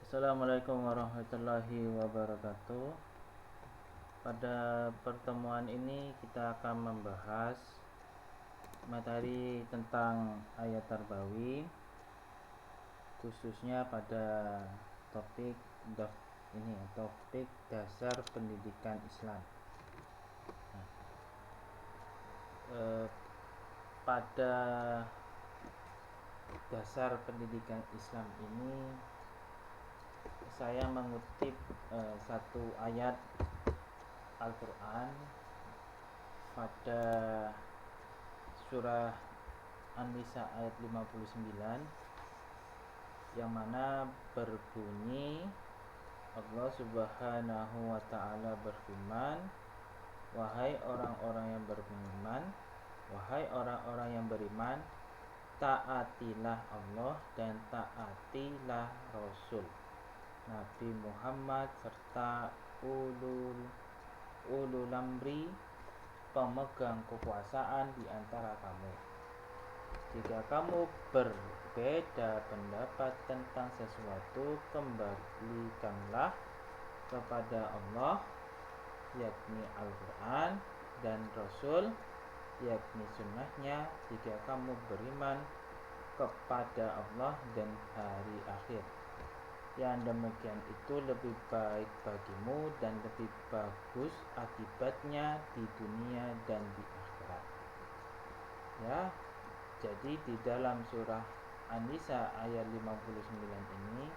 Assalamualaikum warahmatullahi wabarakatuh. Pada pertemuan ini kita akan membahas materi tentang ayat tarbawi, khususnya pada topik dasar pendidikan Islam. Nah, pada dasar pendidikan Islam ini saya mengutip satu ayat Al-Quran pada surah An-Nisa ayat 59, yang mana berbunyi, Allah Subhanahu wa ta'ala berfirman, wahai orang-orang yang beriman, wahai orang-orang yang beriman, taatilah Allah dan taatilah Rasul Nabi Muhammad serta ulul amri, pemegang kekuasaan di antara kamu. Jika kamu berbeda pendapat tentang sesuatu, kembalikanlah kepada Allah, yakni Al-Quran, dan Rasul, yakni sunnahnya, jika kamu beriman kepada Allah dan hari akhir. Yang demikian itu lebih baik bagimu dan lebih bagus akibatnya di dunia dan di akhirat. Ya, jadi di dalam surah An-Nisa ayat 59 ini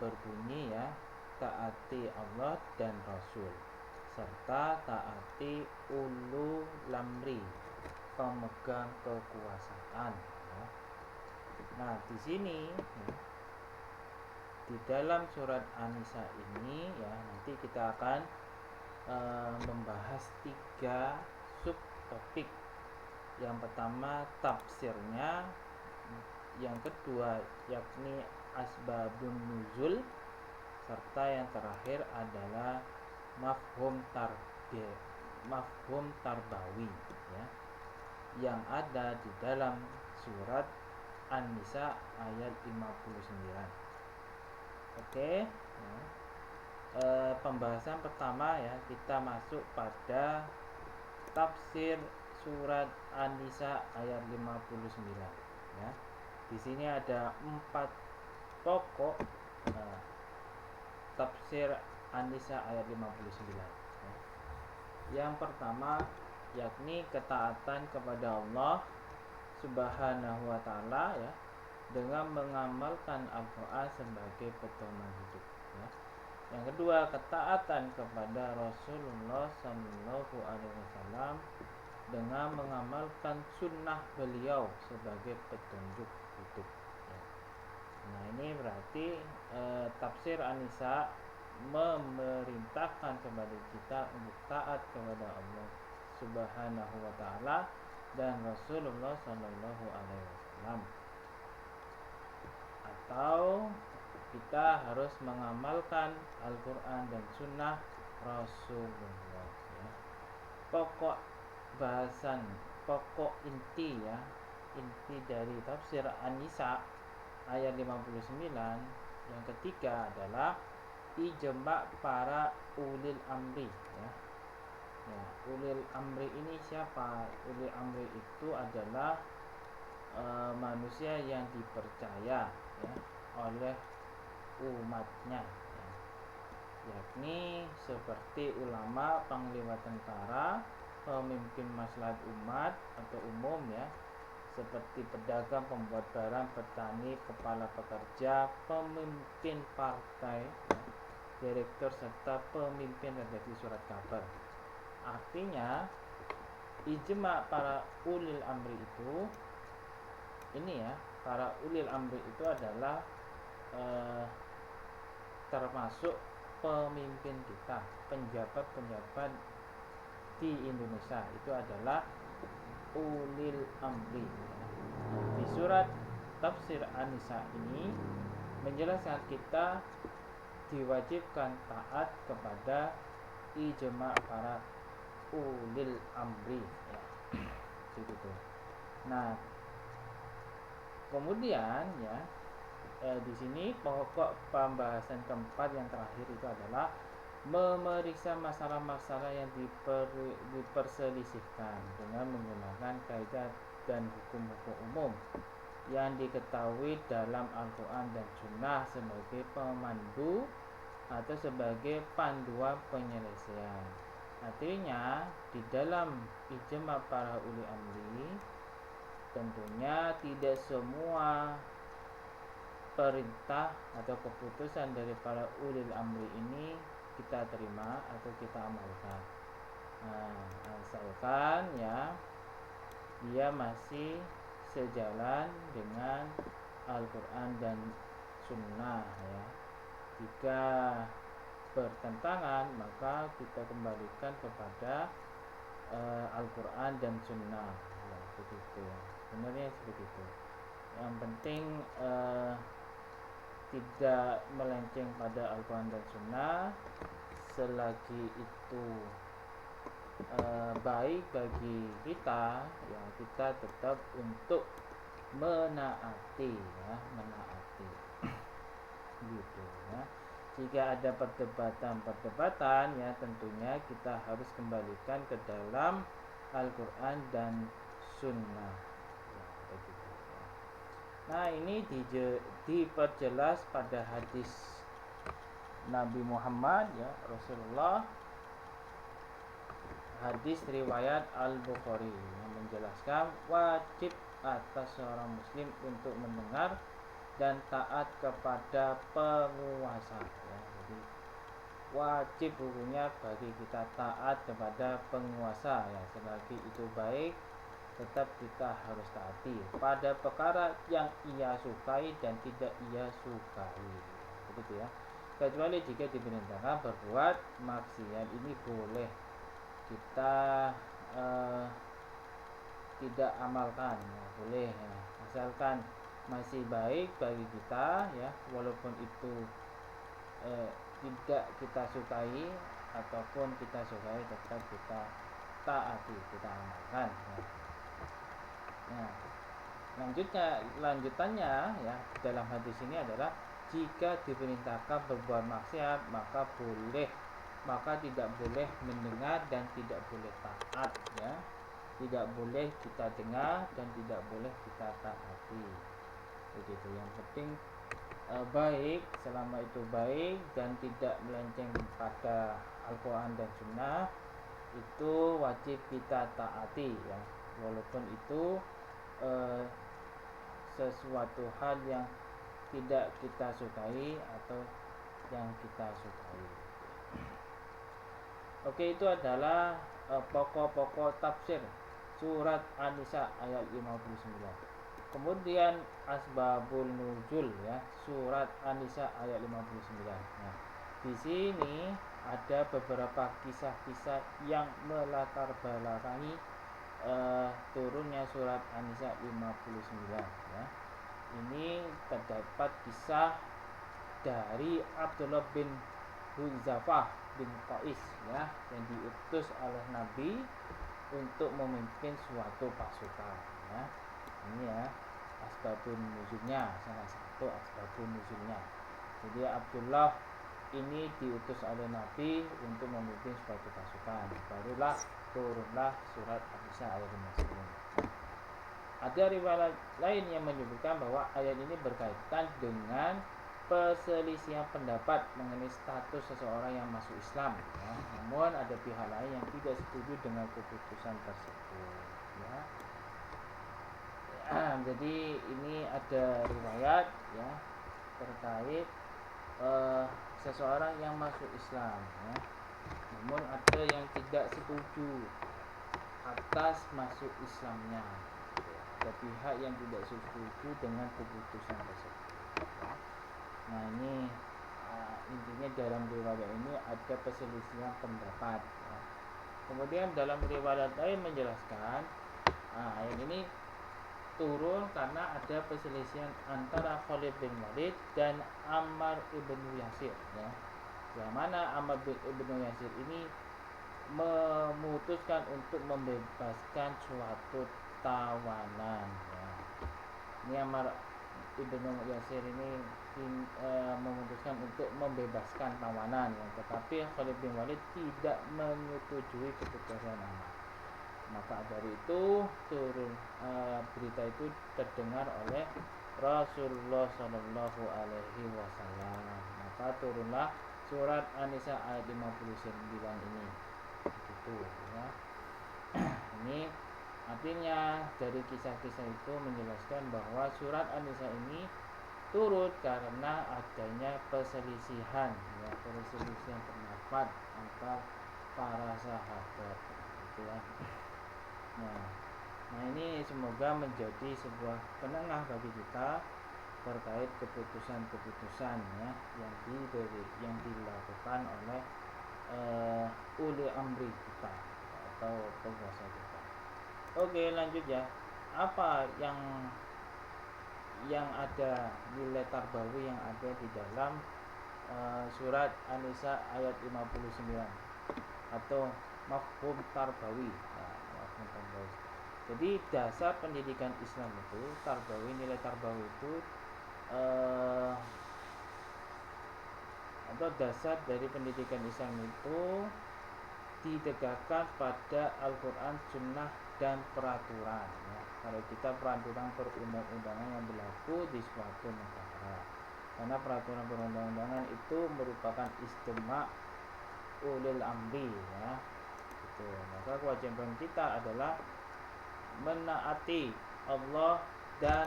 berbunyi, ya, taati Allah dan Rasul serta taati ulul amri, pemegang kekuasaan. Ya. Nah, di sini, ya, di dalam surat An-Nisa ini, ya, nanti kita akan membahas 3 subtopik. Yang pertama tafsirnya, yang kedua yakni asbabun nuzul, serta yang terakhir adalah mafhum tarbawi, ya, yang ada di dalam surat An-Nisa ayat 59. Oke, ya. Pembahasan pertama, ya, kita masuk pada tafsir surat An-Nisa ayat 59. Ya. Di sini ada 4 pokok tafsir An-Nisa ayat 59. Ya. Yang pertama yakni ketaatan kepada Allah Subhanahu wa ta'ala, ya, dengan mengamalkan Al-Quran sebagai pedoman hidup. Ya. Yang kedua, ketaatan kepada Rasulullah Sallallahu Alaihi Wasallam dengan mengamalkan sunnah beliau sebagai petunjuk hidup. Ya. Nah, ini berarti tafsir An-Nisa memerintahkan kepada kita untuk taat kepada Allah Subhanahu wa ta'ala dan Rasulullah Sallallahu Alaihi Wasallam, atau kita harus mengamalkan Al-Quran dan Sunnah Rasulullah. Ya. Pokok bahasan, pokok inti, ya, inti dari tafsir An-Nisa ayat 59 yang ketiga adalah ijma' para ulil amri. Ya. Ya, ulil amri ini siapa? Ulil amri itu adalah manusia yang dipercaya, ya, oleh umatnya, ya, yakni seperti ulama, panglima tentara, pemimpin maslahat umat atau umum, ya, seperti pedagang, pembuat barang, petani, kepala pekerja, pemimpin partai, ya, direktur serta pemimpin redaksi surat kabar. Artinya ijma para ulil amri itu, ini, ya, para ulil amri itu adalah termasuk pemimpin kita, penjabat-penjabat di Indonesia itu adalah ulil amri. Di surat tafsir An-Nisa ini menjelaskan kita diwajibkan taat kepada ijma' para ulil amri, ya. Begitu. Nah, kemudian, ya, di sini pokok pembahasan keempat yang terakhir itu adalah memeriksa masalah-masalah yang diperselisihkan dengan menggunakan kaidah dan hukum-hukum umum yang diketahui dalam Al-Quran dan Sunnah sebagai pemandu atau sebagai panduan penyelesaian. Artinya di dalam ijma para uli amri tentunya tidak semua perintah atau keputusan dari para ulil amri ini kita terima atau kita amalkan. Asalkan ya dia masih sejalan dengan Al-Quran dan Sunnah ya. Jika bertentangan maka kita kembalikan kepada Al-Quran dan Sunnah ya, begitu. Sebenarnya seperti itu. Yang penting tidak melenceng pada Al-Quran dan Sunnah selagi itu baik bagi kita ya, kita tetap untuk menaati ya, menaati gitu ya. Jika ada perdebatan ya tentunya kita harus kembalikan ke dalam Al-Quran dan Sunnah ya, begitu ya. Nah ini diperjelas pada hadis Nabi Muhammad ya, Rasulullah, hadis riwayat Al-Bukhari yang menjelaskan wajib atas seorang muslim untuk mendengar dan taat kepada penguasa ya. Jadi wajib hukumnya bagi kita taat kepada penguasa ya, selagi itu baik tetap kita harus taati pada perkara yang ia sukai dan tidak ia sukai begitu ya, kecuali jika diperintahkan berbuat maksiat. Ini boleh kita tidak amalkan ya, boleh ya, asalkan masih baik bagi kita ya, walaupun itu tidak kita sukai ataupun kita sukai tetap kita taati, kita amalkan ya. Nah, lanjutannya ya dalam hadis ini adalah jika diperintahkan berbuat maksiat maka tidak boleh mendengar dan tidak boleh taat ya, tidak boleh kita dengar dan tidak boleh kita taati begitu. Yang penting baik, selama itu baik dan tidak melenceng pada Al-Quran dan Sunnah itu wajib kita taati ya, walaupun itu sesuatu hal yang tidak kita sukai atau yang kita sukai. Oke, itu adalah pokok-pokok tafsir surat An-Nisa ayat 59. Kemudian asbabul nuzul ya, surat An-Nisa ayat 59. Nah, di sini ada beberapa kisah-kisah yang melatar belakangi turunnya surat An-Nisa 59 ya. Ini terdapat kisah dari Abdullah bin Hudzafah bin Qais ya, yang diutus oleh Nabi untuk memimpin suatu pasukan ya. Ini ya asbabun nuzulnya, salah satu asbabun nuzulnya. Jadi Abdullah ini diutus oleh Nabi untuk memimpin suatu pasukan, barulah turunlah surat An-Nisa ayat 59. Ada riwayat lain yang menyebutkan bahwa ayat ini berkaitan dengan perselisihan pendapat mengenai status seseorang yang masuk Islam ya. Namun ada pihak lain yang tidak setuju dengan keputusan tersebut ya. Jadi ini ada riwayat ya terkait seseorang yang masuk Islam ya. Namun ada yang tidak setuju atas masuk Islamnya. Ada pihak yang tidak setuju dengan keputusan tersebut ya. Nah ini intinya dalam riwayat ini ada perselisihan pendapat ya. Kemudian dalam riwayat lain menjelaskan ayat ini turun karena ada perselisihan antara Khalid bin Walid dan Ammar ibn Yasir ya. Yang mana Ammar ibn Yasir ini memutuskan untuk membebaskan suatu tawanan ya. Ini Ammar Ibnu Yasir ini memutuskan untuk membebaskan tawanan, ya. Tetapi Khalid bin Walid tidak menyetujui keputusan Umar. Maka dari itu turun berita itu terdengar oleh Rasulullah Shallallahu Alaihi Wasallam. Maka turunlah surat An-Nisa ayat 59 ini. Begitu, ya. Ini artinya dari kisah-kisah itu menjelaskan bahwa surat An-Nisa ini turut karena adanya perselisihan, ya, perselisihan pendapat antar para sahabat, gitu ya. Nah ini semoga menjadi sebuah penengah bagi kita terkait keputusan-keputusan, ya, yang dilakukan oleh uli amri kita atau penguasa kita. Oke, lanjut ya. Apa yang ada nilai tarbawi yang ada di dalam surat An-Nisa ayat 59 atau mafhum tarbawi. Nah, mafhum tarbawi. Jadi dasar pendidikan Islam itu tarbawi, nilai tarbawi itu atau dasar dari pendidikan Islam itu ditegakkan pada Al-Quran, Sunnah, dan peraturan, ya. Kalau kita peraturan perundang-undangan yang berlaku di suatu negara, karena peraturan perundang-undangan itu merupakan istima ulil amri, ya. Gitu. Maka kewajiban kita adalah menaati Allah dan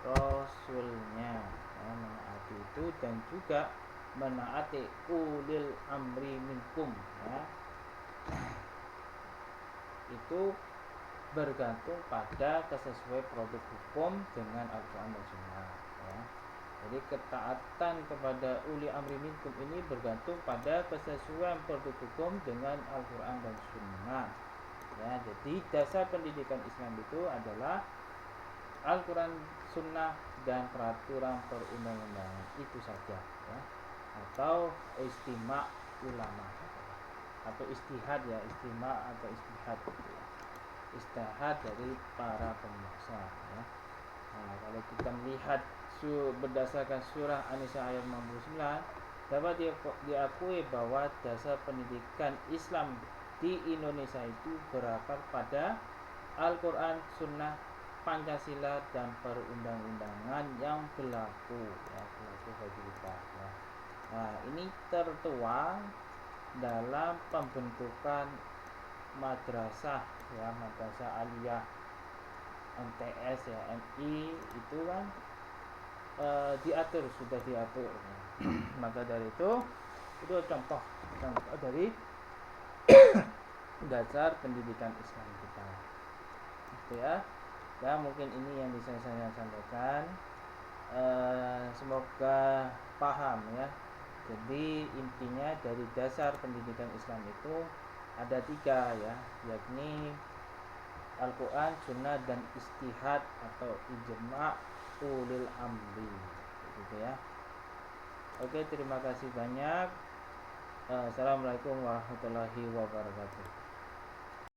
Rasulnya, ya, menaati itu dan juga menaati ulil amri minkum, ya. Itu bergantung pada kesesuaian produk hukum dengan Al-Quran dan Sunnah, ya. Jadi ketaatan kepada uli amri minkum ini bergantung pada kesesuaian produk hukum dengan Al-Quran dan Sunnah, ya. Jadi dasar pendidikan Islam itu adalah Al-Quran, Sunnah, dan peraturan perundang-undangan, itu saja, ya. Atau istima ulama atau istihad, ya, istima atau istihad, gitu ya. Istihad dari para penguasa, ya. Nah, kalau kita melihat berdasarkan surah An-Nisa ayat 59, dapat diakui bahwa dasar pendidikan Islam di Indonesia itu berakar pada Al-Quran, Sunnah, Pancasila, dan perundang-undangan yang berlaku, ya, berlaku bagi kita, ya. Nah, ini tertuang dalam pembentukan madrasah, ya, madrasah aliyah MTS, ya, MI itu kan sudah diatur, ya. Maka dari itu contoh dari dasar pendidikan Islam kita, gitu ya. Ya, mungkin ini yang bisa saya sampaikan. Semoga paham, ya. Jadi intinya dari dasar pendidikan Islam itu ada 3, ya, yakni Al-Quran, Sunnah, dan istihad atau ijma' ulil amri, gitu ya. Oke, terima kasih banyak. Assalamualaikum warahmatullahi wabarakatuh.